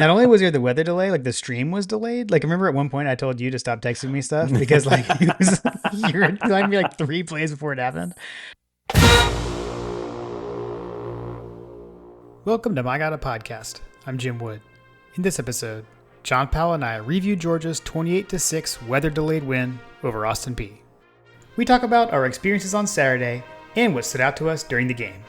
Not only was there the weather delay, like the stream was delayed. Like, remember at one point I told you to stop texting me stuff because like it was you were telling me like 3 plays before it happened. Welcome to My God a Podcast. I'm Jim Wood. In this episode, John Powell and I review Georgia's 28-6 weather-delayed win over Austin Peay. We talk about our experiences on Saturday and what stood out to us during the game.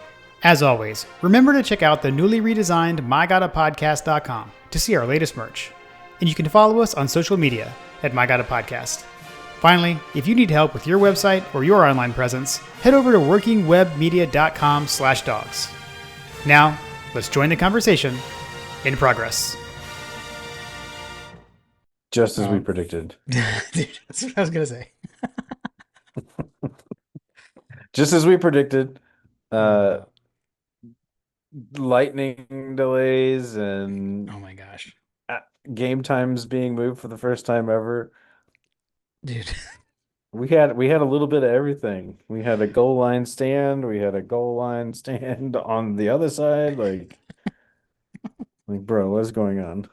As always, remember to check out the newly redesigned mygodapodcast.com to see our latest merch. And you can follow us on social media at mygodapodcast. Finally, if you need help with your website or your online presence, head over to workingwebmedia.com/dogs. Now, let's join the conversation in progress. Just as we predicted. Dude, that's what I was going to say. Just as we predicted. Uh, Uh, Lightning delays and oh my gosh. uh, game times being moved for the first time ever. Dude. We had a little bit of everything. We had a goal line stand. We had a goal line stand on the other side. Bro, what's going on?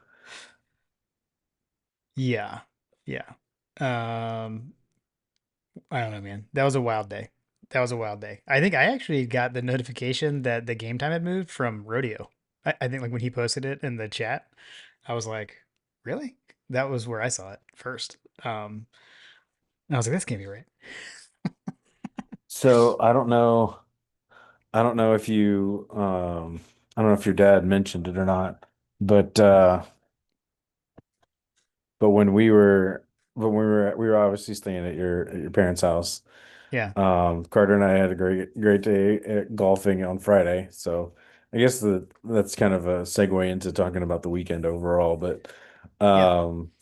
Yeah. Yeah. Um, I don't know, man. That was a wild day. That was a wild day. I think I actually got the notification that the game time had moved from Rodeo. I think like when he posted it in the chat, I was like, really? That was where I saw it first. And I was like, this can't be right. So I don't know if you I don't know if your dad mentioned it or not, but but when we were obviously staying at your parents' house. Yeah. Carter and I had a great day at golfing on Friday. So I guess that's kind of a segue into talking about the weekend overall. But Yeah. um,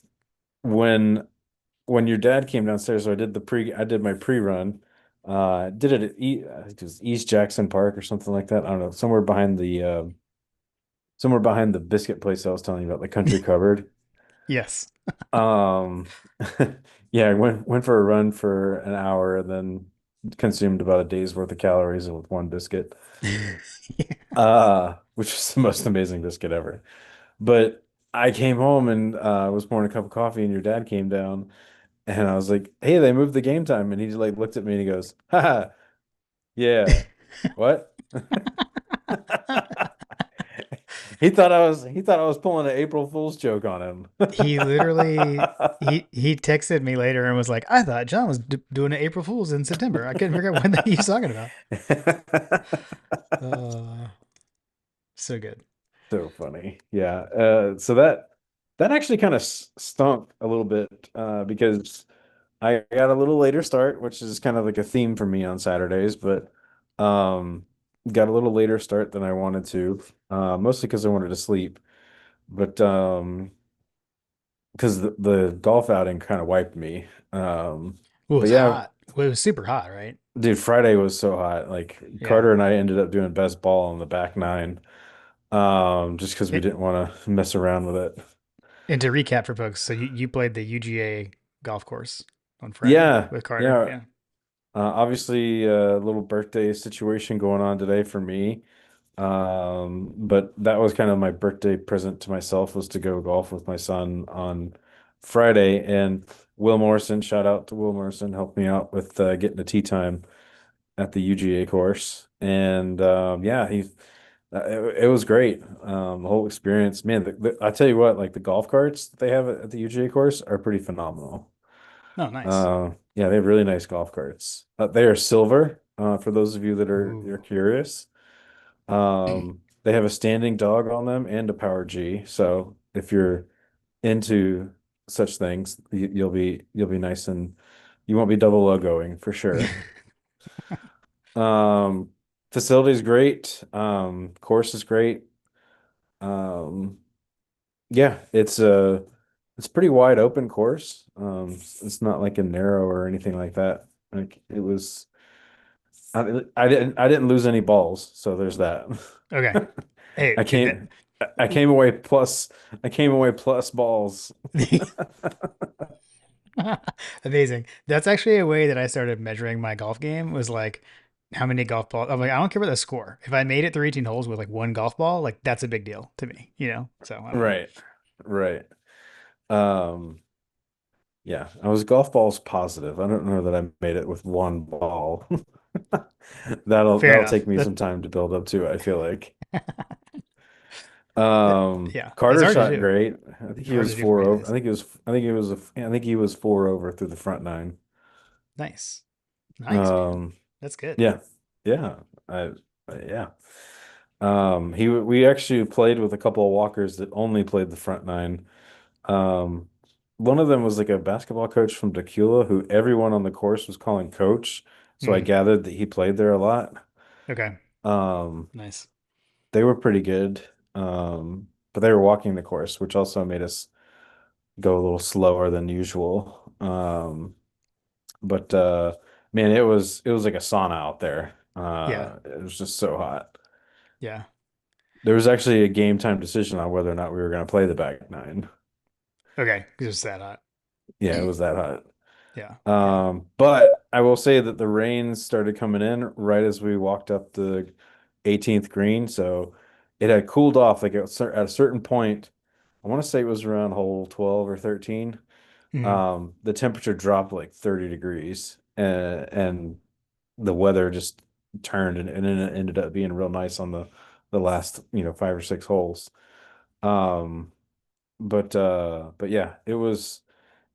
when when your dad came downstairs, so I did my pre-run. Did it at I think it was East Jackson Park or something like that. I don't know, somewhere behind the biscuit place I was telling you about, the Country Cupboard. Yes. Um, yeah, I went for a run for an hour and then consumed about a day's worth of calories with one biscuit. Yeah. Which was the most amazing biscuit ever. But I came home and was pouring a cup of coffee, and your dad came down, and I was like, "Hey, they moved the game time," and he just like looked at me and he goes, "Haha, yeah, what?" He thought I was pulling an April Fool's joke on him. He literally he texted me later and was like, I thought John was doing an April Fool's in September. I couldn't figure out what he was talking about. Uh, so good. So funny. Yeah. So that actually kind of stunk a little bit because I got a little later start, which is kind of like a theme for me on Saturdays, but got a little later start than I wanted to, mostly because I wanted to sleep. But because the golf outing kind of wiped me. It was But yeah, hot. Well, it was super hot, right? dude, Friday was so hot. Like Yeah. Carter and I ended up doing best ball on the back nine, just because we It, didn't want to mess around with it. and to recap for folks, so you played the UGA golf course on Friday Yeah, with Carter. yeah. Yeah. Obviously, a little birthday situation going on today for me. But that was kind of my birthday present to myself, was to go golf with my son on Friday. And Will Morrison, shout out to Will Morrison, helped me out with getting a tee time at the UGA course. And yeah, it was great. The whole experience, man. I tell you what, like the golf carts that they have at the UGA course are pretty phenomenal. Oh, nice. Yeah, they have really nice golf carts. They are silver, for those of you that are Ooh. curious. They have a standing dog on them and a power G. So if you're into such things, you'll be nice, and you won't be double logoing for sure. Um, Facility's great. Course is great. Um, yeah, it's a pretty wide open course. It's not like a narrow or anything like that. Like it was. I didn't lose any balls, so there's that. Okay. Hey, I that, came I came away plus I came away plus balls. amazing. That's actually a way that I started measuring my golf game was like how many golf balls. I'm like, I don't care about the score. If I made it through 18 holes with like one golf ball, like that's a big deal to me, you know? So I don't know. Right. Right. Um, yeah, I was golf balls positive. I don't know that I made it with one ball. Fair That'll enough. take me some time to build up to, I feel like. Yeah, that's Carter hard to shot do. great. I think he Hard was to do for four me over. days. I think he was four over through the front nine. Nice. Nice, man. Um, That's good. yeah. Yeah. I yeah. We actually played with a couple of walkers that only played the front nine. Um, one of them was like a basketball coach from Tequila who everyone on the course was calling coach. So I Mm, gathered that he played there a lot. okay. Um, Nice. they were pretty good. But they were walking the course, which also made us go a little slower than usual. But man, it was like a sauna out there. Yeah. It was just so hot. Yeah. There was actually a game time decision on whether or not we were going to play the back nine. Okay. It's just that hot. Yeah, it was that hot. Yeah. Yeah. But I will say that the rains started coming in right as we walked up the 18th green, so it had cooled off like at a certain point. I want to say it was around hole 12 or 13. Mm, The temperature dropped like 30 degrees, and the weather just turned, and then it ended up being real nice on the last, five or six holes. Um, but yeah, it was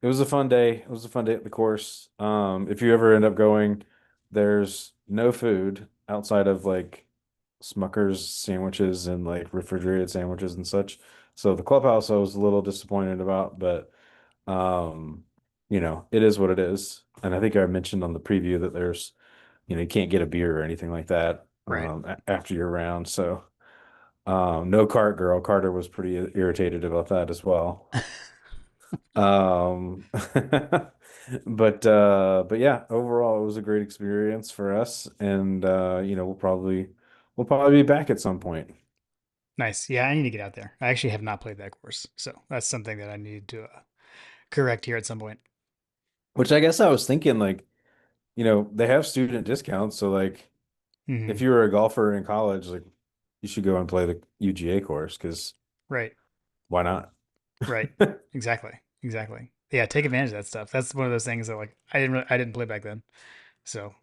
a fun day. It was a fun day at the course. If you ever end up going, there's no food outside of like Smucker's sandwiches and like refrigerated sandwiches and such. So the clubhouse I was a little disappointed about, but um, it is what it is. And I think I mentioned on the preview that there's, you can't get a beer or anything like that right. after your round. So no cart girl. Carter was pretty irritated about that as well. Um, but yeah, overall it was a great experience for us, and we'll probably be back at some point. Nice. Yeah, I need to get out there. I actually have not played that course, so that's something that I need to correct here at some point. Which I guess I was thinking, like, they have student discounts, so like if Hmm. you were a golfer in college, like you should go and play the UGA course because Right. why not? Right. Exactly. Exactly. Yeah, take advantage of that stuff. That's one of those things that like I didn't play back then. So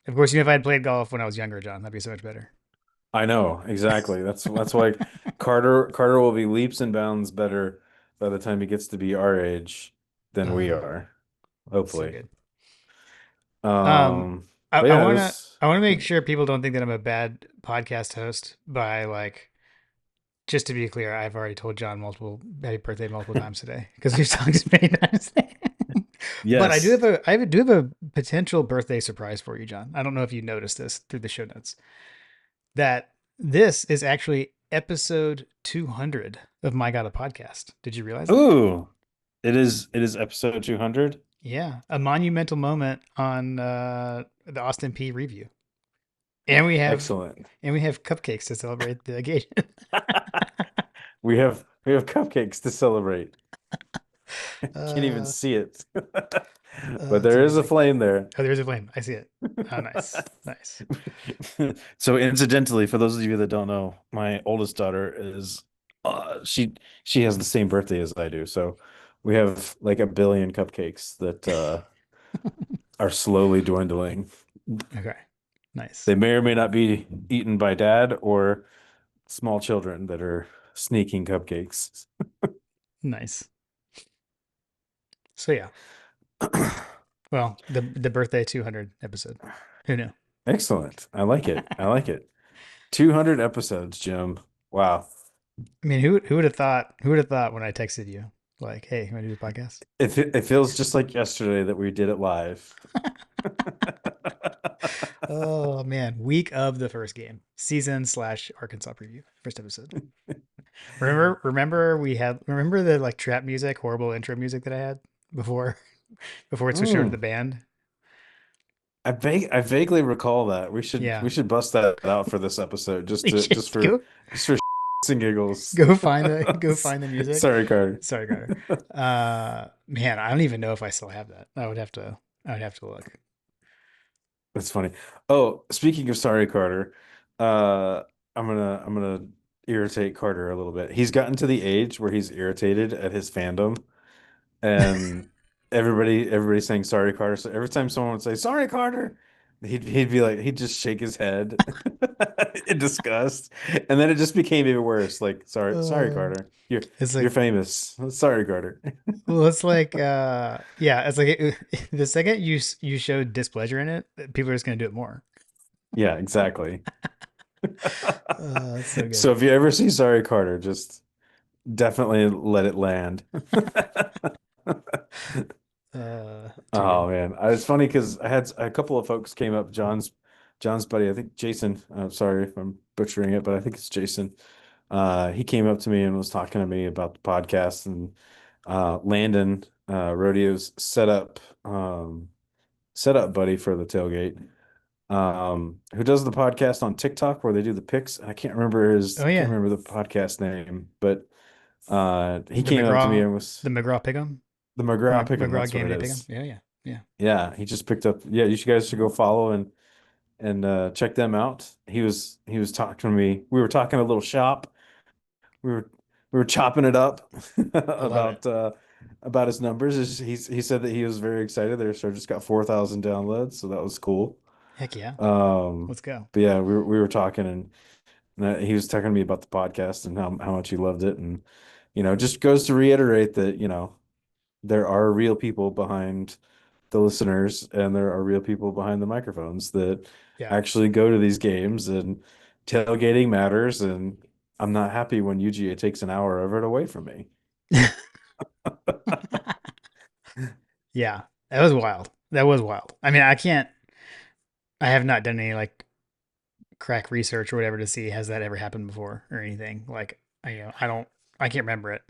of course, even if I had played golf when I was younger, John, that'd be so much better. I know, exactly. That's why Carter will be leaps and bounds better by the time he gets to be our age than we Uh, are, so hopefully. good. Um, Um, but I yeah, it wanna was I wanna make sure people don't think that I'm a bad podcast host by like just to be clear, I've already told John multiple happy birthday multiple times today because we've talked many times. But yes. do have a potential birthday surprise for you, John. I don't know if you noticed this through the show notes that this is actually episode 200 of My God a Podcast. Did you realize that? Ooh, it is episode 200. Yeah, a monumental moment on the Austin P review, and Excellent. we have cupcakes to celebrate the occasion. We have cupcakes to celebrate. Can't even uh, see it. But it's there is a amazing. flame there. Oh, there's a flame. I see it. Oh, nice, nice. So incidentally, for those of you that don't know, my oldest daughter is she has the same birthday as I do. So we have like a billion cupcakes that are slowly dwindling. Okay, nice, They may or may not be eaten by dad or small children that are sneaking cupcakes. nice. So yeah, well, the birthday 200 episode. Who knew? Excellent. I like it. I like it. 200 episodes, Jim. Wow. I mean, who would have thought? Who would have thought when I texted you, like, "Hey, you want to do the podcast?" It feels just like yesterday that we did it live. Oh man, week of the first game, season slash Arkansas preview, first episode. Remember the like trap music, horrible intro music that I had before before it switched over to the Mm. band. I vaguely recall that. We Yeah, should bust that out for this episode you should just for shits and giggles. go find the music. Sorry, Carter. Sorry, Carter. Man, I don't even know if I still have that. I would have to look. That's funny. Oh, speaking of sorry, Carter, uh, I'm gonna irritate Carter a little bit. He's gotten to the age where he's irritated at his fandom, and everybody's saying sorry, Carter. So every time someone would say sorry, Carter, he'd be like he'd just shake his head in disgust, and then it just became even worse. Like sorry, Uh, Carter, it's you're like, famous. Sorry, Carter. well, it's like, yeah, it's like the second you showed displeasure in it, people are just gonna do it more. Yeah, exactly. That's so good. So if you ever see sorry, Carter, just definitely let it land. Too good. Oh man, it's funny because I had a couple of folks came up. John's buddy, I think Jason. I'm sorry if I'm butchering it, but I think it's Jason. He came up to me and was talking to me about the podcast and Landon Rodeo's setup buddy for the tailgate. Who does the podcast on TikTok where they do the picks? I Oh can't yeah, remember the podcast name, but he the came up to me McGraw, and was the McGraw Pick'em, the McGraw Pick'em. McGraw That's what Game it Day Pick'em. is. Yeah, yeah, yeah. Yeah, he just picked up. Yeah, you guys should go follow and check them out. He was talking to me. We were talking a little shop. We were we were chopping it up I love it. about his numbers. He said that he was very excited. Their show just got 4,000 downloads, so that was cool. Heck yeah, Um, let's go. but yeah, we were talking and he was talking to me about the podcast and how much he loved it, and just goes to reiterate that there are real people behind the listeners and there are real people behind the microphones that Yeah. actually go to these games, and tailgating matters, and I'm not happy when UGA takes an hour of it away from me. Yeah, that was wild. That was wild. I mean, I can't. I have not done any like crack research or whatever to see has that ever happened before or anything. Like, I don't. I can't remember it.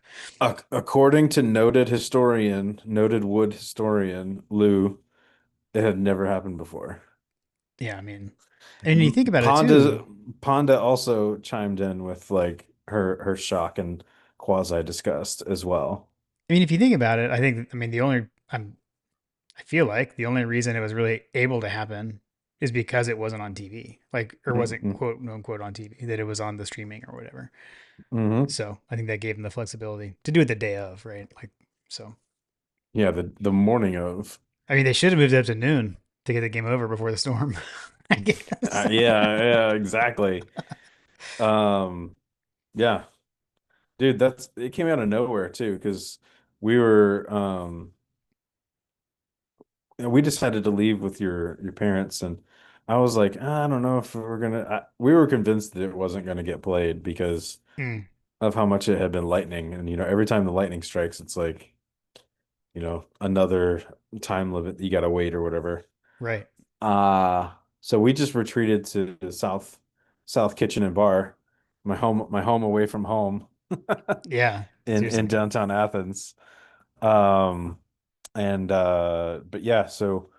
According to noted wood historian Lou, it had never happened before. Yeah, I mean, and you think about it Ponda too. Ponda also chimed in with like her shock and quasi disgust as well. I mean, if you think about it, I think. I mean, I feel like the only reason it was really able to happen is because it wasn't on TV, like, or wasn't Mm-hmm. quote unquote on TV, that it was on the streaming or whatever. Mm-hmm. So I think that gave them the flexibility to do it the day of, right? Like, so Yeah, the morning of. I mean, they should have moved it up to noon to get the game over before the storm, I guess. Yeah, exactly. Um, yeah, dude, it came out of nowhere too, because we were we decided to leave with your parents, and I was like, I don't know if we're gonna. We were convinced that it wasn't gonna get played because Mm, of how much it had been lightning, and every time the lightning strikes, it's like another time limit you gotta wait or whatever. right. So we just retreated to the South Kitchen and Bar, my home away from home Yeah. in Seriously. downtown Athens. Um and but yeah, so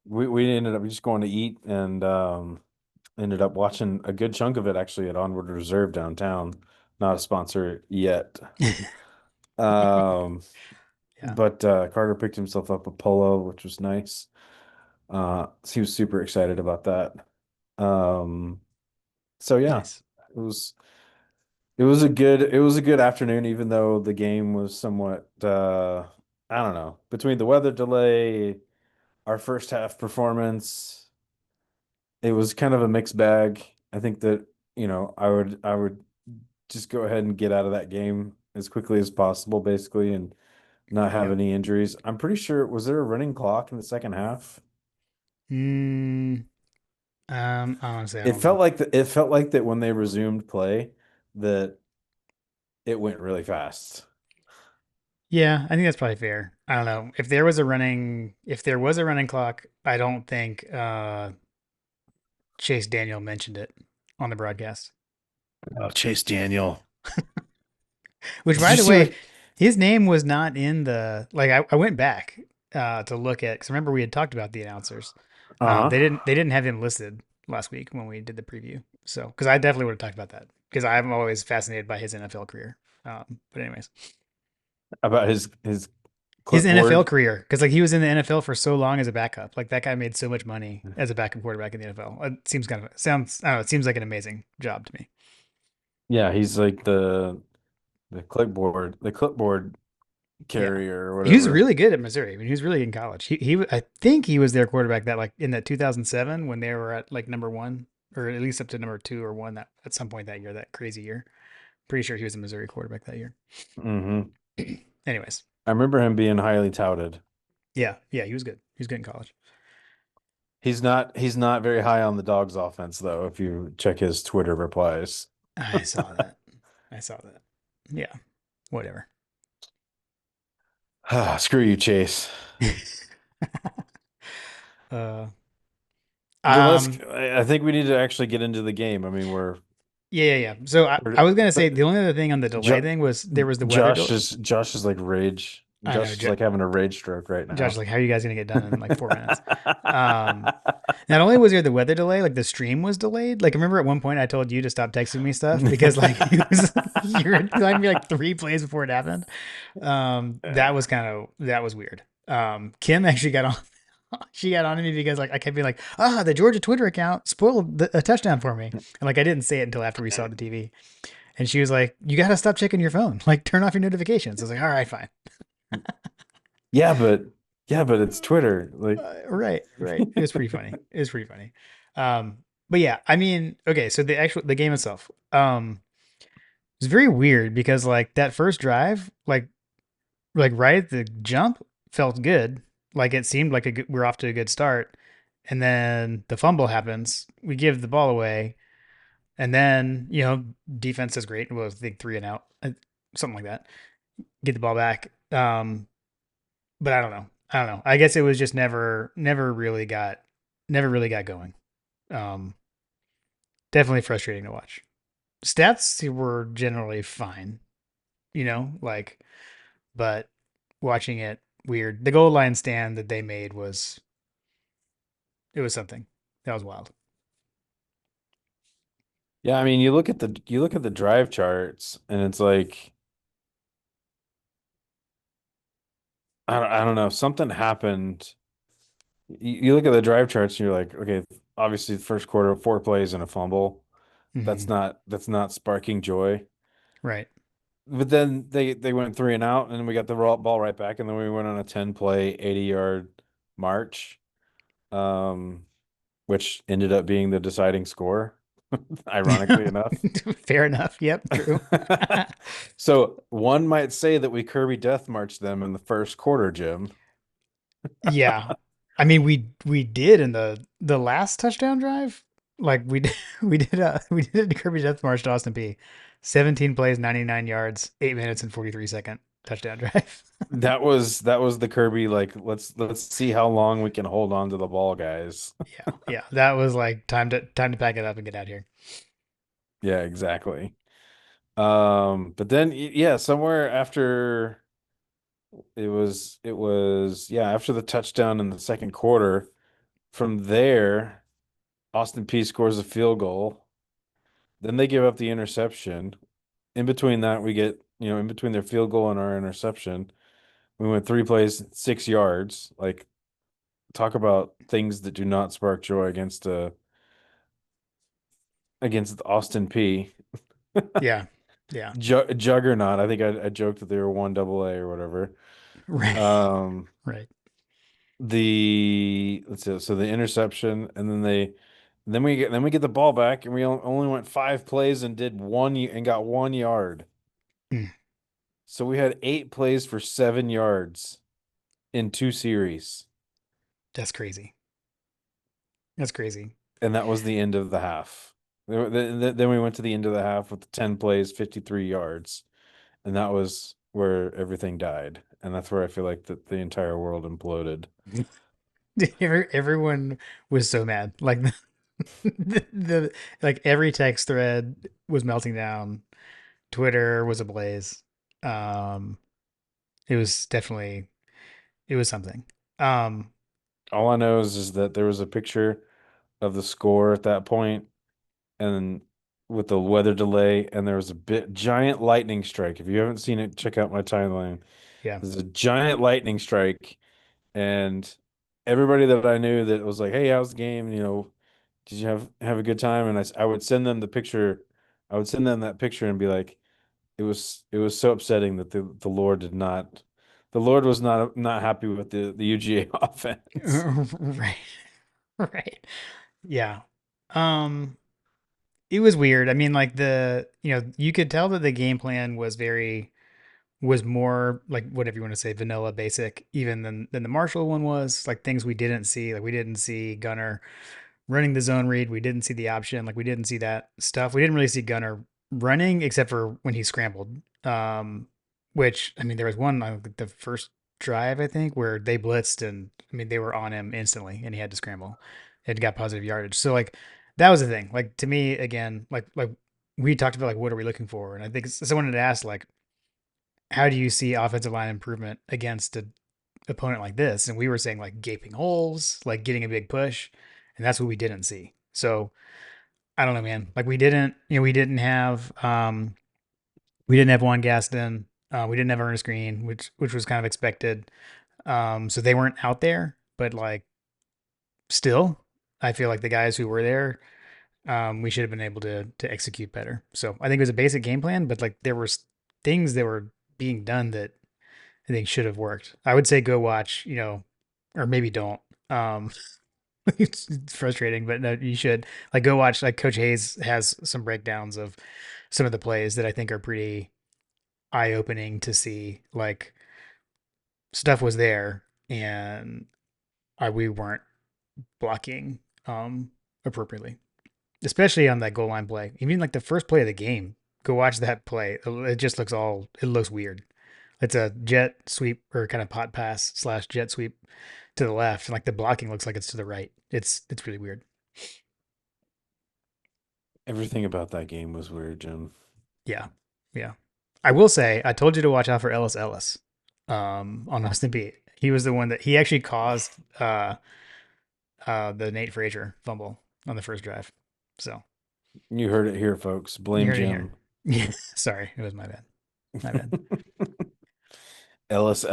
we ended up just going to eat and ended up watching a good chunk of it actually at Onward Reserve downtown. Not a sponsor yet. Um Yeah. but Carter picked himself up a polo, which was nice. So he was super excited about that. Um So yeah, Nice. it was it was a good afternoon, even though the game was somewhat I don't know, between the weather delay, our first half performance, it was kind of a mixed bag. I think that, I would just go ahead and get out of that game as quickly as possible, basically, and not have Yep. any injuries. I'm pretty sure, was there a running clock in the second half? Mm, honestly, I It don't know. felt like that when they resumed play, that it went really fast. Yeah, I think that's probably fair. I don't know. If there was a running clock, I don't think Chase Daniel mentioned it on the broadcast. Oh, Chase Daniel. Which, Did by you the see way, what? his name was not in the like. I went back to look at because remember we had talked about the announcers. Uh-huh. They didn't have him listed last week when we did the preview. So because I definitely would have talked about that because I'm always fascinated by his NFL career. But anyways, About his His NFL Clipboard. career, because like he was in the NFL for so long as a backup. Like that guy made so much money as a backup quarterback in the NFL. It seems kind of sounds. I don't know. It seems like an amazing job to me. Yeah, he's like the clipboard Yeah, carrier or he was whatever. really good at Missouri. I mean, he was really good in college. I think he was their quarterback that like in that 2007 when they were at like number one or at least up to number two or one that at some point that year, that crazy year. Pretty sure he was a Missouri quarterback that year. Hmm. Anyways, I remember him being highly touted. yeah, he was good. He was good in college. He's not very high on the Dogs offense though, if you check his Twitter replies. I saw that. I saw that. Yeah, whatever. Screw you, Chase. uh, But um, I think we need to actually get into the game. I mean, yeah. So I we're was gonna say the only other thing on the delay jo thing was there was the weather. Josh is like rage. I know. Josh is like having a rage stroke right Josh, now. like, how are you guys gonna get done in like 4 minutes? Um, Not only was there the weather delay, like the stream was delayed. Like, remember at one point I told you to stop texting me stuff because like it was you were telling me like 3 plays before it happened. That was weird. Kim actually got on. She got on to me because like I kept being like, the Georgia Twitter account spoiled a touchdown for me, and like I didn't say it until after we saw the TV, and she was like, "You got to stop checking your phone. Like, turn off your notifications." I was like, "All right, fine." Yeah, but it's Twitter. Like, Right. It was pretty funny. It was pretty funny. But yeah, I mean, okay, so the game itself, was very weird because like that first drive, like right at the jump, felt good. Like it seemed like we're off to a good start, and then the fumble happens. We give the ball away, and then defense is great. Well, I think three and out, something like that. Get the ball back. But I don't know. I don't know. I guess it was just never really got going. Um, Definitely frustrating to watch. Stats were generally fine, like, but watching it weird. The goal line stand that they made it was something that was wild. yeah, I mean, you look at the drive charts, and it's like I don't know, something happened. You look at the drive charts, and you're like, okay, obviously the first quarter, 4 plays and a fumble. Hmm. That's not sparking joy. Right. But then they went three and out, and then we got the ball right back, and then we went on a 10 play, 80-yard march, um, which ended up being the deciding score, ironically enough. Fair enough. Yep. True. So one might say that we Kirby Death Marched them in the first quarter, Jim. Yeah. I mean, we did in the last touchdown drive. Like we did, we did a Kirby Death March to Austin Peay. 17 plays, 99 yards, 8 minutes and 43-second touchdown drive. That was the Kirby, like, let's see how long we can hold on to the ball, guys. Yeah. That was like time to pack it up and get out of here. Yeah, exactly. But then yeah, somewhere after yeah, after the touchdown in the second quarter, from there, Austin Peay scores a field goal. Then they give up the interception. In between that, we get, in between their field goal and our interception, we went 3 plays, 6 yards. Like, talk about things that do not spark joy against Austin Peay. Yeah. Yeah. Juggernaut. I think I joked that they were one double A or whatever. Right. Um, Right. let's see, so the interception, and then we get the ball back, and we only went 5 plays and did and got 1 yard. Mm, So we had 8 plays for 7 yards in 2 series, that's crazy. That's crazy. and that was the end of the half. Then we went to the end of the half with 10 plays, 53 yards, and that was where everything died, and that's where I feel like that the entire world imploded. Everyone was so mad. Like the like every text thread was melting down. Twitter was ablaze. Um, it was definitely it was something. Um, All I know is that there was a picture of the score at that point, and with the weather delay, and there was a bit giant lightning strike. If you haven't seen it, check out my timeline. Yeah. There's a giant lightning strike, and everybody that I knew that was like, "Hey, how's the game? Did you have a good time?" And I would send them the picture. I would send them that picture and be like, "It was so upsetting that the Lord did not, the Lord was not happy with the UGA offense." Right. Right. Yeah. Um, it was weird. I mean, like you could tell that the game plan was more like whatever you want to say, vanilla basic, even than the Marshall one was. Like things we didn't see. Like we didn't see Gunner running the zone read. We didn't see the option. Like we didn't see that stuff. We didn't really see Gunner running except for when he scrambled. Which I mean, there was one the first drive I think where they blitzed and I mean they were on him instantly and he had to scramble. It got positive yardage. So like that was the thing. Like to me again, like we talked about like what are we looking for, and I think someone had asked like how do you see offensive line improvement against an opponent like this? And we were saying like gaping holes, like getting a big push, and that's what we didn't see. So I don't know, man. Like we didn't have Juan Gaston, we didn't have Ernest Green, which was kind of expected. So they weren't out there, but like still, I feel like the guys who were there, we should have been able to execute better. So I think it was a basic game plan, but like there were things that were being done that I think should have worked. I would say go watch, or maybe don't. Um, it's frustrating, but no, you should like go watch. Like Coach Hayes has some breakdowns of some of the plays that I think are pretty eye opening to see. Like stuff was there, and we weren't blocking appropriately, especially on that goal line play. Even like the first play of the game, go watch that play. It just it looks weird. It's a jet sweep or kind of pot pass slash jet sweep to the left, and like the blocking looks like it's to the right. It's really weird. Everything about that game was weird, Jim. Yeah, yeah. I will say I told you to watch out for Ellis, on Austin Peay. He was the one that he actually caused the Nate Frazier fumble on the first drive. So You heard it here, folks. you Blame heard it here. Jim. Yeah, sorry, it was my bad. My bad. Ellis.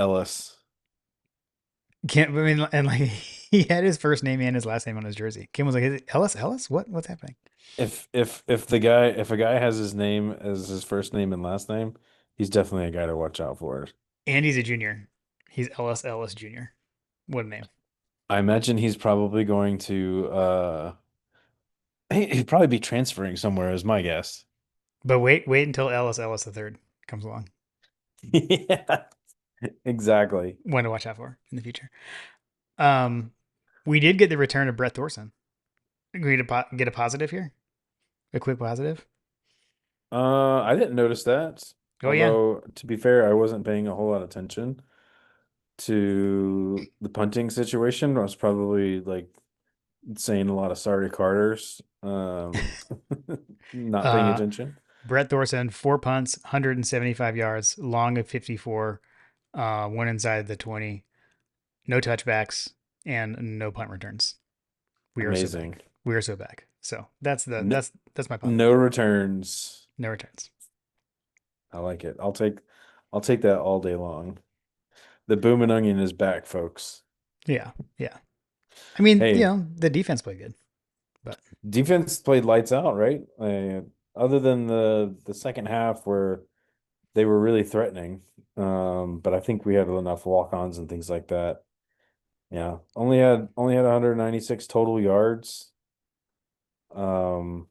Can't I mean and like he had his first name and his last name on his jersey. Kim was like, "Is it Ellis? What's happening?" If a guy has his name as his first name and last name, he's definitely a guy to watch out for. And he's a junior. He's Ellis Jr. What a name. I imagine he's probably going to he'd probably be transferring somewhere is my guess. But wait until Ellis the third comes along. Yeah, exactly. One to watch out for in the future. Um, we did get the return of Brett Thorson. Agree to get a positive here. A quick positive. I didn't notice that. Oh yeah. Although to be fair, I wasn't paying a whole lot of attention to the punting situation. I was probably like saying a lot of sorry Carters, not paying Uh, attention. Brett Thorson, 4 punts, 175 yards, long of 54, one inside the 20, no touchbacks, and no punt returns. We are so Amazing. back. We are so back. So that's the No, that's my no positive. returns. No returns. I like it. I'll take that all day long. The boom and onion is back, folks. Yeah, yeah. I mean, Hey, the defense played good, but defense played lights out, right? Other than the second half where they were really threatening. But I think we had enough walk-ons and things like that. Yeah, only had 196 total yards. Um,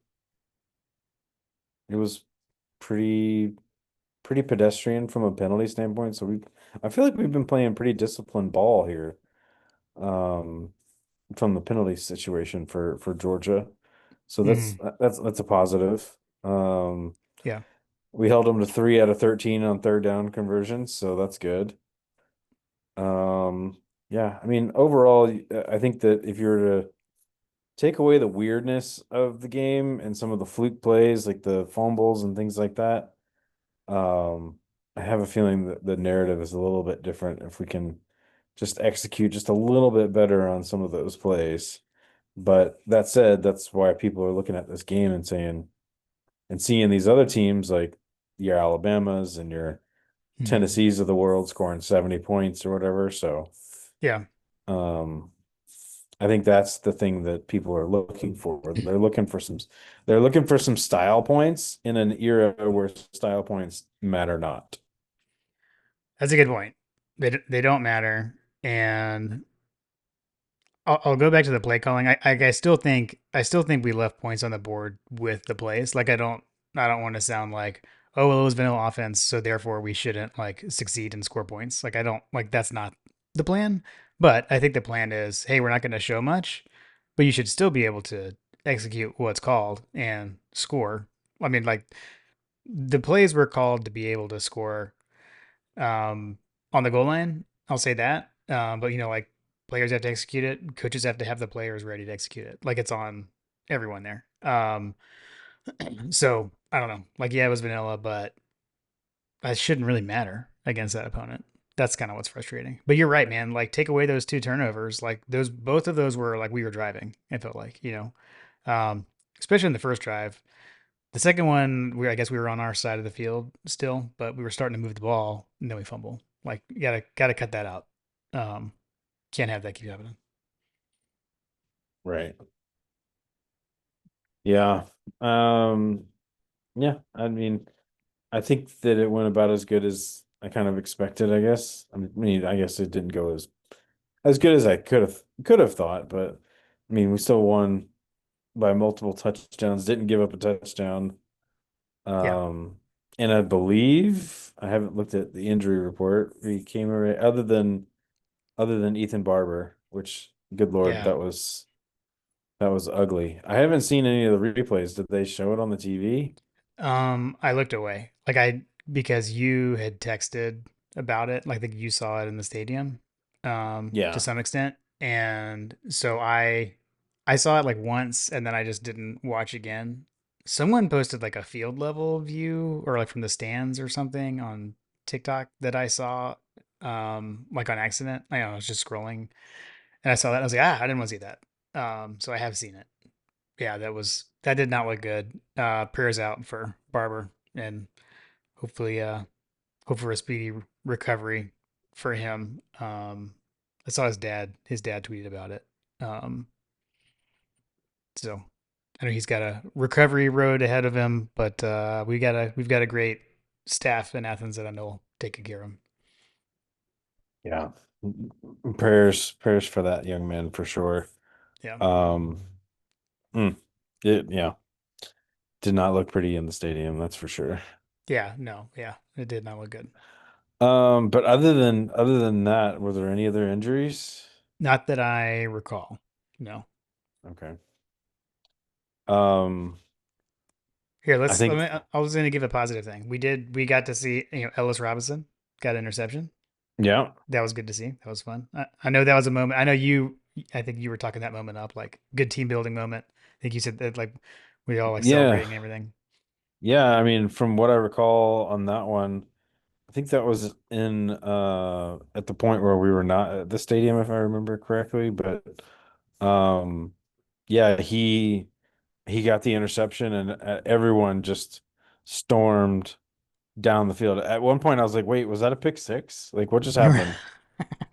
it was pretty pretty pedestrian from a penalty standpoint. So I feel like we've been playing pretty disciplined ball here. Um, from the penalty situation for Georgia. So that's mhm, that's a positive. Um, yeah. we held them to 3 out of 13 on third down conversions, so that's good. Um, yeah, I mean, overall, I think that if you were to take away the weirdness of the game and some of the fluke plays, like the fumbles and things like that, I have a feeling that the narrative is a little bit different if we can just execute just a little bit better on some of those plays. But that said, that's why people are looking at this game and saying, and seeing these other teams like your Alabamas and your Mhm. Tennessees of the world scoring 70 points or whatever. So, Yeah. um, I think that's the thing that people are looking for. They're looking for some style points in an era where style points matter not. That's a good point. They don't matter, and I'll go back to the play calling. I still think we left points on the board with the plays. Like I don't want to sound like, oh well, it was vanilla offense, so therefore we shouldn't like succeed and score points. Like I don't like that's not the plan. But I think the plan is, hey, we're not going to show much, but you should still be able to execute what's called and score. I mean, like the plays were called to be able to score on the goal line. I'll say that. But like players have to execute it. Coaches have to have the players ready to execute it. Like it's on everyone there. So I don't know. Like yeah, it was vanilla, but that shouldn't really matter against that opponent. That's kind of what's frustrating. But you're right, man. Like take away those two turnovers. Like those, both of those were like we were driving. It felt like especially in the first drive. The second one, I guess we were on our side of the field still, but we were starting to move the ball, and then we fumble. Like, you gotta cut that out. Um, can't have that keep happening. Right. Yeah. Um, yeah, I mean, I think that it went about as good as I kind of expected, I guess. I mean, I guess it didn't go as good as I could have thought, but I mean, we still won by multiple touchdowns, didn't give up a touchdown. Yeah, Um, and I believe I haven't looked at the injury report. We came away other than Ethan Barber, which good Lord, yeah. that was ugly. I haven't seen any of the replays. Did they show it on the TV? I looked away, because you had texted about it. Like, I think you saw it in the stadium, to Yeah. some extent, and so I saw it like once, and then I just didn't watch again. Someone posted like a field level view, or like from the stands or something on TikTok that I saw, like on accident. I don't know, I was just scrolling, and I saw that. And I was like, I didn't want to see that. So I have seen it. Yeah, that did not look good. Prayers out for Barber, and hopefully, hope for a speedy recovery for him. I saw his dad tweeted about it. Um, so I know he's got a recovery road ahead of him, but we've got a great staff in Athens that I know will take good care of him. Yeah. Prayers for that young man for sure. Yeah, Um, mm, yeah, did not look pretty in the stadium, that's for sure. yeah, no, yeah, it did not look good. But other than that, were there any other injuries? Not that I recall. No. Okay. Um, Here, I let think me. I was going to give a positive thing. We got to see Ellis Robinson got an interception. yeah. That was good to see. That was fun. I know that was a moment. I know you. I think you were talking that moment up, like good team building moment. I think you said that like we all like Yeah. celebrating and everything. Yeah, I mean, from what I recall on that one, I think that was in at the point where we were not at the stadium, if I remember correctly. But um yeah, he got the interception and everyone just stormed down the field. At one point I was like, wait, was that a pick six? Like what just happened?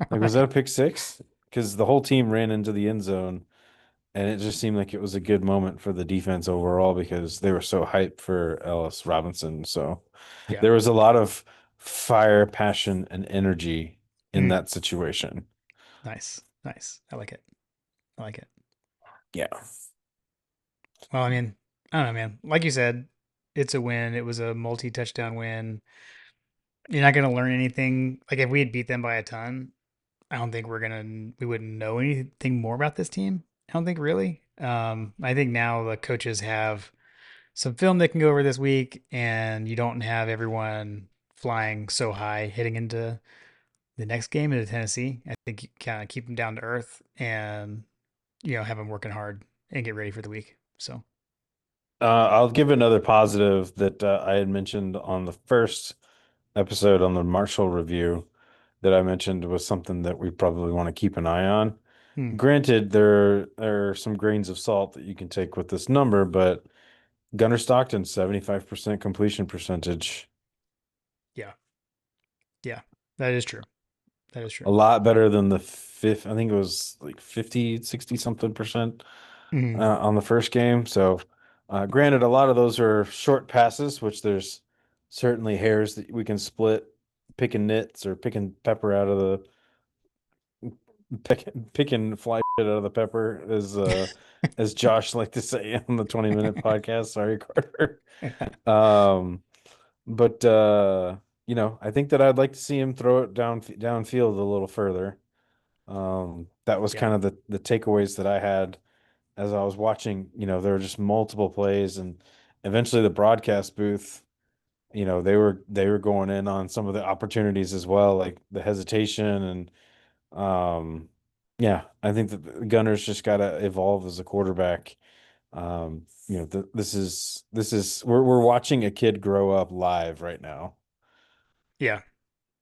Like was that Right. a pick six? Because the whole team ran into the end zone and it just seemed like it was a good moment for the defense overall because they were so hyped for Ellis Robinson. So Yeah. there was a lot of fire, passion, and energy in Mm, that situation. nice. Nice. I like it. I like it. Yeah. Well, I mean, I don't know, man. Like you said, it's a win. It was a multi-touchdown win. You're not going to learn anything. Like if we had beat them by a ton, I don't think we wouldn't know anything more about this team. I don't think really. I think now the coaches have some film they can go over this week, and you don't have everyone flying so high heading into the next game into Tennessee. I think you kind of keep them down to earth and have them working hard and get ready for the week. So, I'll give another positive that I had mentioned on the first episode on the Marshall review that I mentioned was something that we probably want to keep an eye on. hmm, Granted, there are some grains of salt that you can take with this number, but Gunnar Stockton, 75% completion percentage. Yeah. Yeah. That is true. That is A true. lot better than the fifth. I think it was like 50, 60 something percent Mhm. on the first game. So, granted, a lot of those are short passes, which there's certainly hairs that we can split, picking nits or picking pepper out of the picking fly shit out of the pepper, as Josh liked to say on the 20-minute podcast. Sorry, Carter. Um, but I think that I'd like to see him throw it downfield a little further. That was Yeah. kind of the takeaways that I had as I was watching. There were just multiple plays, and eventually the broadcast booth, they were going in on some of the opportunities as well, like the hesitation and yeah, I think that the Gunners just got to evolve as a quarterback. This is we're watching a kid grow up live right now. Yeah.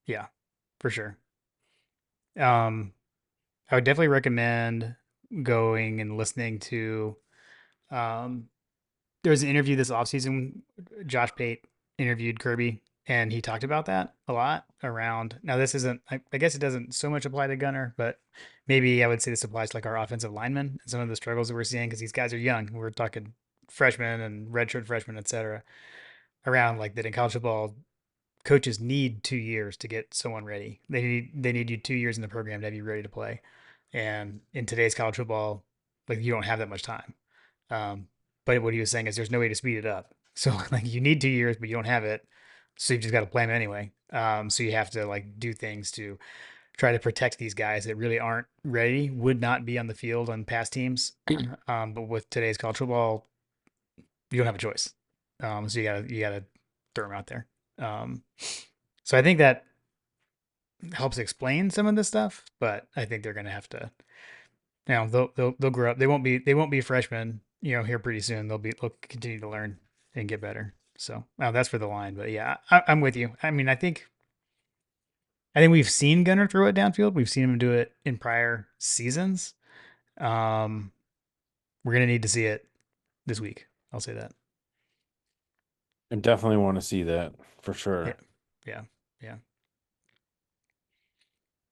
Yeah. For sure. Um, I would definitely recommend going and listening to um there was an interview this offseason. Josh Pate interviewed Kirby, and he talked about that a lot around. Now, this isn't, I guess it doesn't so much apply to Gunner, but maybe I would say this applies to like our offensive linemen and some of the struggles that we're seeing because these guys are young. We're talking freshmen and redshirt freshmen, et cetera, around like that in college football. Coaches need 2 years to get someone ready. They need you 2 years in the program to have you ready to play. And in today's college football, like you don't have that much time. Um, but what he was saying is there's no way to speed it up. So like you need 2 years, but you don't have it. So you've just got to play them anyway. So you have to like do things to try to protect these guys that really aren't ready, would not be on the field on past teams. But with today's college football, you don't have a choice. So you gotta throw them out there. Um, so I think that helps explain some of this stuff, but I think they're gonna have to they'll grow up. They won't be freshmen, here pretty soon. They'll continue to learn and get better. So that's for the line. But yeah, I'm with you. I mean, I think we've seen Gunner throw it downfield. We've seen him do it in prior seasons. Um, we're gonna need to see it this week. I'll say that. I definitely want to see that for Yeah, sure. yeah, yeah.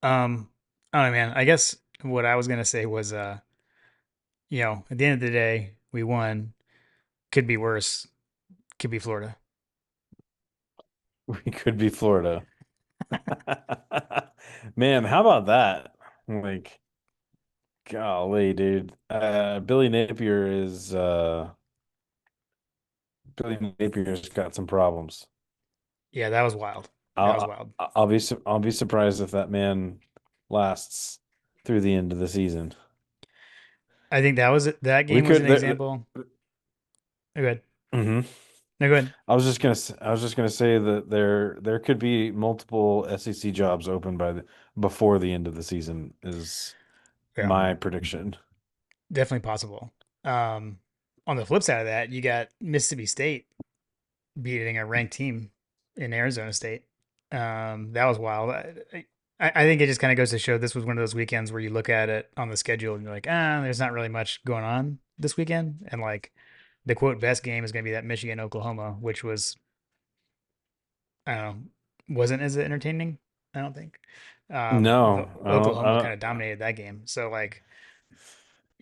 I don't know, man. I guess what I was gonna say was, at the end of the day, we won. Could be worse. Could be Florida. We could be Florida. Man, how about that? Like, golly, dude. Billy Napier's got some problems. Yeah, that was wild. That was I'll wild. I'll be surprised if that man lasts through the end of the season. I think that We game was could an there, example. Oh, go ahead. mhm. No, go ahead. I was just gonna say that there could be multiple SEC jobs open before the end of the season is Yeah, my prediction. definitely possible. Um, on the flip side of that, you got Mississippi State beating a ranked team in Arizona State. That was wild. I think it just kind of goes to show this was one of those weekends where you look at it on the schedule and you're like, there's not really much going on this weekend. And like the quote best game is going to be that Michigan Oklahoma, which was, I don't know, wasn't as entertaining. I don't think. No, The I don't. Oklahoma kind of dominated that game. So like,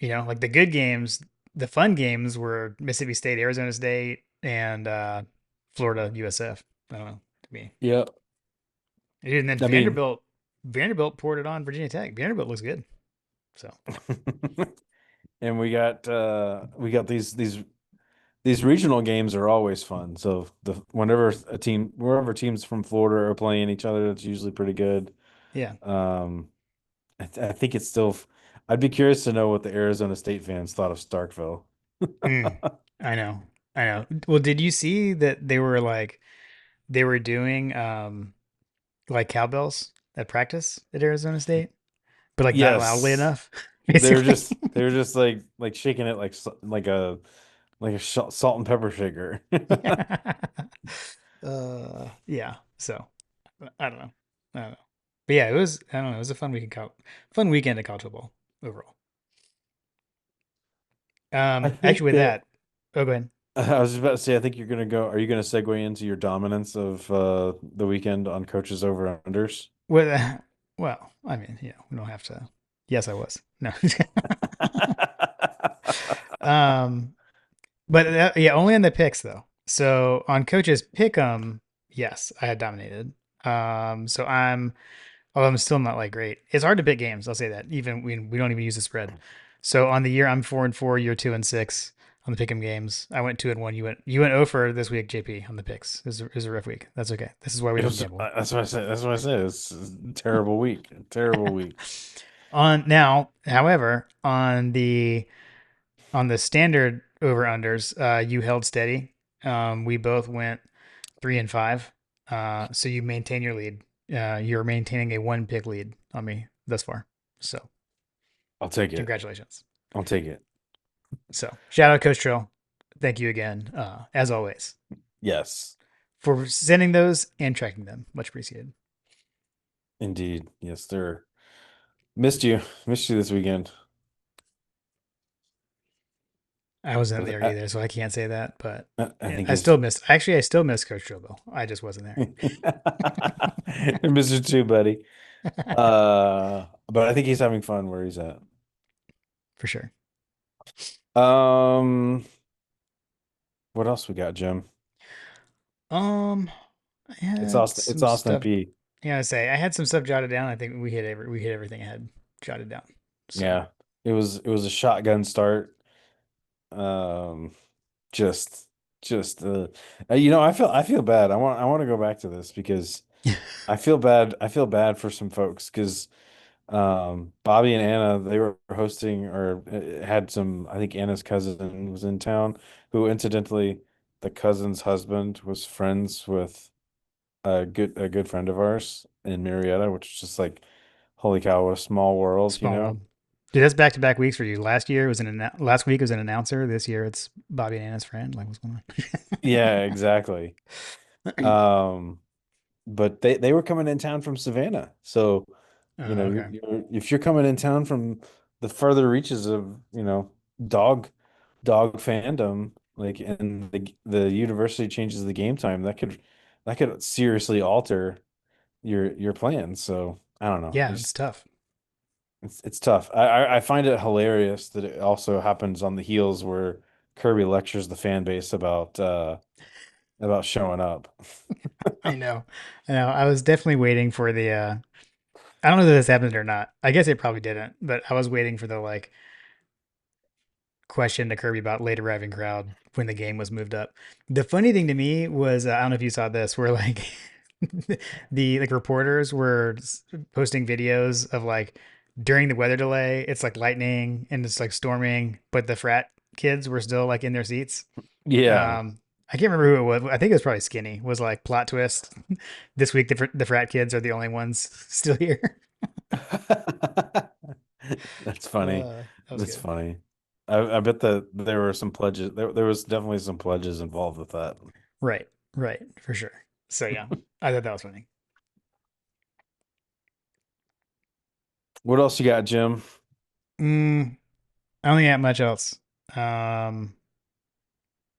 like the good games, the fun games were Mississippi State, Arizona State, and Florida USF. I don't know, to me. Yeah, And then I mean, Vanderbilt poured it on Virginia Tech. Vanderbilt looks good. So and we got these regional games are always fun. So wherever teams from Florida are playing each other, it's usually pretty good. yeah. Um, I think it's still. I'd be curious to know what the Arizona State fans thought of Starkville. Mm, I know. I know. Well, did you see that they were doing like cowbells at practice at Arizona State, but like not loudly Yes, enough, they were basically. just they were just like shaking it like a salt and pepper shaker. Yeah. Yeah. So I don't know. I don't know. But yeah, it was. I don't know. It was a fun weekend at college football overall. I Actually, think with that that, oh, go ahead. I was just about to say, I think you're gonna go. Are you gonna segue into your dominance of the weekend on coaches over unders? Well, well, I mean, we don't have to. Yes, I was. No. um, but yeah, only on the picks though. So on coaches pick 'em, yes, I had dominated. So although I'm still not like great. It's hard to pick games. I'll say that. Even we don't even use the spread. So on the year, I'm 4-4. You're 2-6 on the pick'em games. I went 2-1. You went 0 for this week, JP, on the picks. Is a rough week. That's okay. This is why we It don't was. gamble. That's what I said. That's what I said. It's a terrible week. A terrible week. On now, however, on the standard over unders, you held steady. We both went 3-5. So you maintain your lead. You're maintaining a one pick lead on me thus far. So I'll take it. congratulations. I'll take it. So shout out Coach Trill. Thank you again, as always, Yes, for sending those and tracking them. Much appreciated. indeed. Yes, sir. Missed you. Missed you this weekend. I wasn't But there either, so I can't say that. But I yeah, think I it's still missed. Actually, I still miss Coach Trill though. I just wasn't there I miss you too, buddy. But I think he's having fun where he's at. for sure. Um, what else we got, Jim? Um, I It's had Austin. It's some Austin stuff. P. Yeah, I say I had some stuff jotted down. I think we hit everything I had jotted down. So Yeah, it was a shotgun start. Um, just I feel bad. I want to go back to this because I feel bad for some folks because Bobby and Anna, they were hosting or had some, I think Anna's cousin was in town, who incidentally, the cousin's husband was friends with a good friend of ours in Marietta, which is just like, holy cow, what a small world, you small know? world. Dude, that's back to back weeks for you. Last week was an announcer. This year it's Bobby and Anna's friend. Like what's going Yeah, exactly. on? Um, but they were coming in town from Savannah. So, Okay. if you're coming in town from the further reaches of, dog fandom, like, and the university changes the game time, that could seriously alter your plans. So I don't know. Yeah, it's tough. It's tough. I find it hilarious that it also happens on the heels where Kirby lectures the fan base about showing up. I know. I know. I was definitely waiting for the I don't know if this happened or not. I guess it probably didn't, but I was waiting for the like question to Kirby about late arriving crowd when the game was moved up. The funny thing to me was I don't know if you saw this where like the like reporters were posting videos of like during the weather delay, it's like lightning and it's like storming, but the frat kids were still like in their seats. Yeah. I can't remember who it was. I think it was probably Skinny. Was like plot twist. This week the frat kids are the only ones still here. That's funny. That was That's good. funny. I bet that there were some pledges. There was definitely some pledges involved with that. Right, right, for sure. So yeah, I thought that was funny. What else you got, Jim? Mm, I don't think I got much else. Um,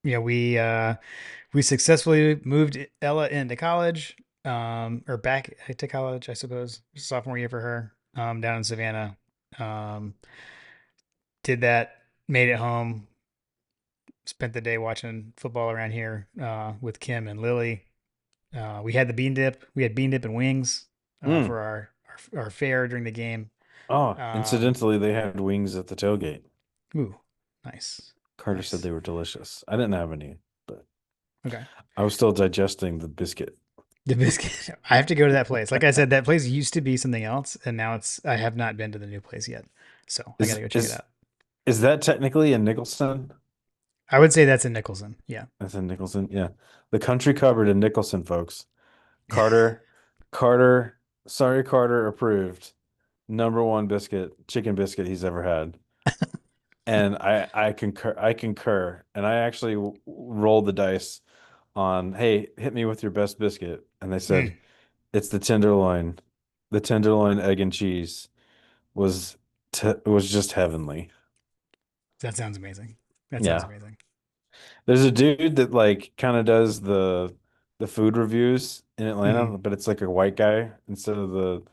yeah, we successfully moved Ella into college, or back to college, I suppose. Sophomore year for her, down in Savannah. Um, did that, made it home, spent the day watching football around here, with Kim and Lily. We had the bean dip. We had bean dip and wings, Mm. for our fare during the game. Oh, Um, incidentally, they had wings at the tailgate. ooh, nice, Carter said nice. they were delicious. I didn't have any, but Okay. I was still digesting the biscuit. The biscuit. I have to go to that place. Like I said, that place used to be something else, and now it's. I have not been to the new place yet, so I got to Is go check it is out. is that technically in Nicholson? I would say that's in Nicholson. Yeah. That's in Nicholson. Yeah. The country cupboard in Nicholson, folks. Carter, Carter, sorry, Carter approved. Number one chicken biscuit he's ever had. And I concur. I concur. And I actually rolled the dice on, hey, hit me with your best biscuit. And they said, Mm, it's the tenderloin. The tenderloin egg and cheese was was just heavenly. that sounds amazing. That sounds Yeah. amazing. There's a dude that like kind of does the food reviews in Mm. Atlanta, but it's like a white guy instead of the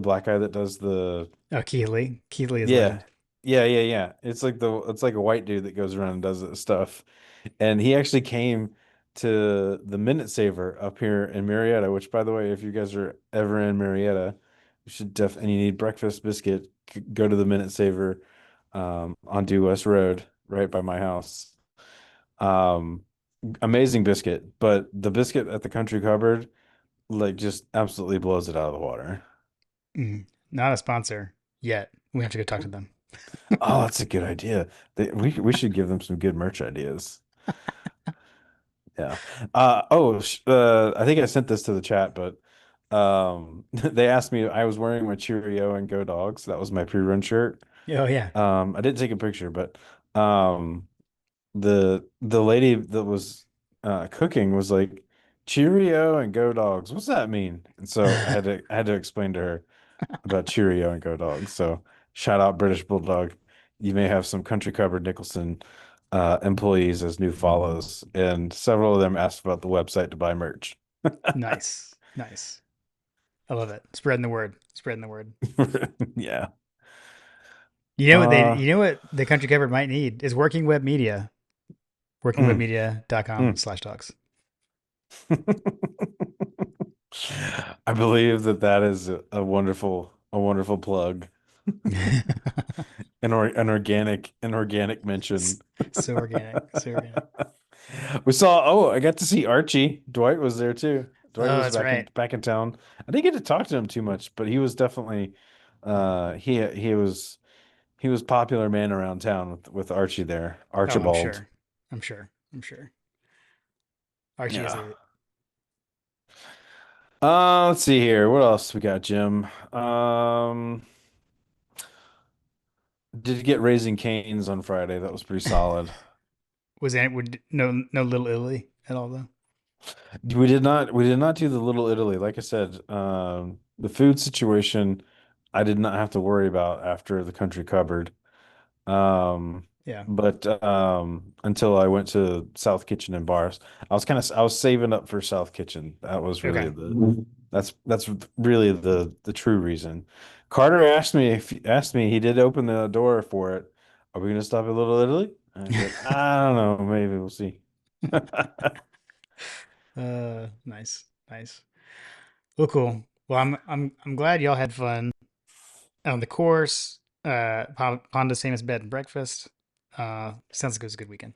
black guy that does the Oh, Keeley. Keeley is yeah. legend. Yeah. It's like a white dude that goes around and does this stuff. And he actually came to the Minute Saver up here in Marietta, which by the way, if you guys are ever in Marietta, you should and you need breakfast biscuit, go to the Minute Saver on Due West Road, right by my house. Um, Amazing biscuit, but the biscuit at the Country Cupboard like just absolutely blows it out of the water. Mm. Not a sponsor yet. We have to go talk to them. Oh, that's a good idea. We should give them some good merch ideas. Yeah. I think I sent this to the chat, but they asked me. I was wearing my Cheerio and Go Dogs. That was my pre-run shirt. Oh yeah. I didn't take a picture, but um, the lady that was cooking was like Cheerio and Go Dogs. What's that mean? And so I had to explain to her about Cheerio and Go Dogs. So shout out British Bulldog. You may have some Country Cupboard Nicholson employees as new follows, and several of them asked about the website to buy merch. Nice. Nice. I love it. Spreading the word. Spreading the word. Yeah. You know what the country covered might need is working web media. Mm, Workingwebmedia.com mm. slash talks. I believe that that is a wonderful plug, an organic mention. So organic. So organic. We saw, oh, I got to see Archie. Dwight was there too. Dwight Oh, was that's right. back in town. I didn't get to talk to him too much, but he was definitely he was popular man around town with Archie there. Oh, I'm Archibald. sure. I'm sure. I'm sure. Archie is Yeah. it. Let's see here. What else we got, Jim? Did get Raising Cane's on Friday. That was pretty solid. Was it would no Little Italy at all though? We did not do the Little Italy. Like I said, the food situation I did not have to worry about after the country cupboard. Um, Yeah. but until I went to South Kitchen and Bars, I was saving up for South Kitchen. That was really Okay. that's really the true reason. Carter asked me, he did open the door for it. Are we gonna stop at Little Italy? And I said, I don't know, maybe we'll see. Nice. Nice. Well, cool. Well, I'm glad y'all had fun on the course. Panda's famous bed and breakfast. Sounds like it was a good weekend.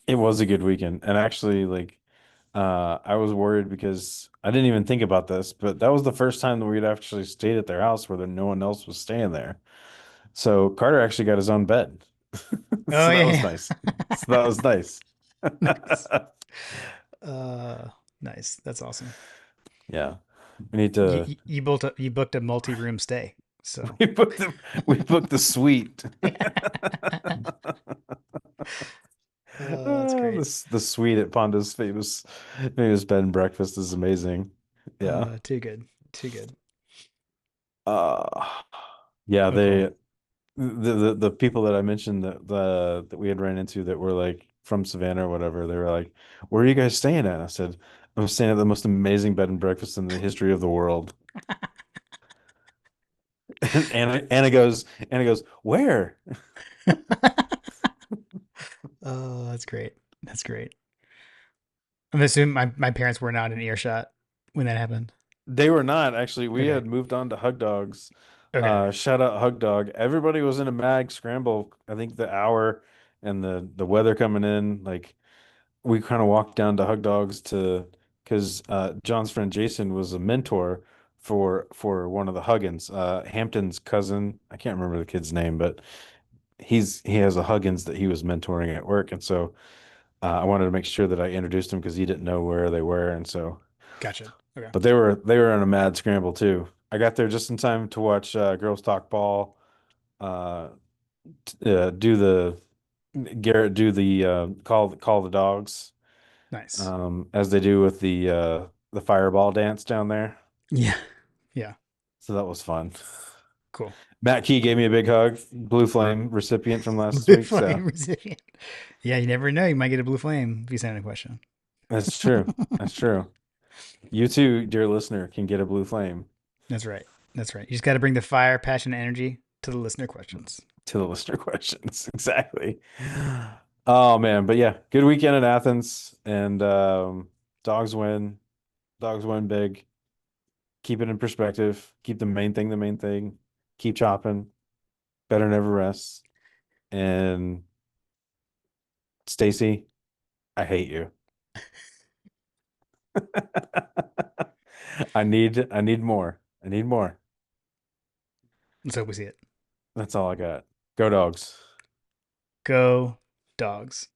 It was a good weekend. And actually, like, I was worried because I didn't even think about this, but that was the first time that we'd actually stayed at their house where no one else was staying there. So Carter actually got his own bed. Oh So that was yeah, nice. So that was nice. nice. Nice. That's awesome. Yeah. We need to You booked a multi-room stay. So we booked we booked the suite. that's great. The suite at Panda's famous bed and breakfast is amazing. Yeah. Too good. Too good. Uh yeah, Oh, cool. the people that I mentioned that we had ran into that were like from Savannah or whatever, they were like, "Where are you guys staying at?" I said, "I'm staying at the most amazing bed and breakfast in the history of the world." And Anna goes, "Where?" That's great. That's great. I'm assuming my parents were not in earshot when that happened. They were not actually. We Okay. had moved on to Hug Dogs. Okay. Shout out Hug Dog. Everybody was in a mad scramble. I think the hour and the weather coming in, like we kind of walked down to Hug Dogs to because John's friend Jason was a mentor for one of the Huggins, Hampton's cousin. I can't remember the kid's name, but he has a Huggins that he was mentoring at work, and so I wanted to make sure that I introduced him because he didn't know where they were, and so Gotcha. Okay. but they were in a mad scramble too. I got there just in time to watch girls talk ball, uh, do the Garrett do the call the dogs Nice. as they do with the fireball dance down there. Yeah. Yeah. So that was fun. Cool. Matt Key gave me a big hug. Blue Flame recipient from last Blue week. So flame recipient. Yeah, you never know. You might get a blue flame if you send a question. that's true. That's true. You too, dear listener, can get a blue flame That's right. That's right. You just got to bring the fire, passion, and energy to the listener questions. to the listener questions. Exactly. Oh man, but yeah, good weekend in Athens, and dogs win. Dogs win big. Keep it in perspective. Keep the main thing the main thing. Keep chopping. Better never rests. And Stacy, I hate you. I need more. I need more. Let's hope we see it. That's all I got. Go dogs. Go dogs.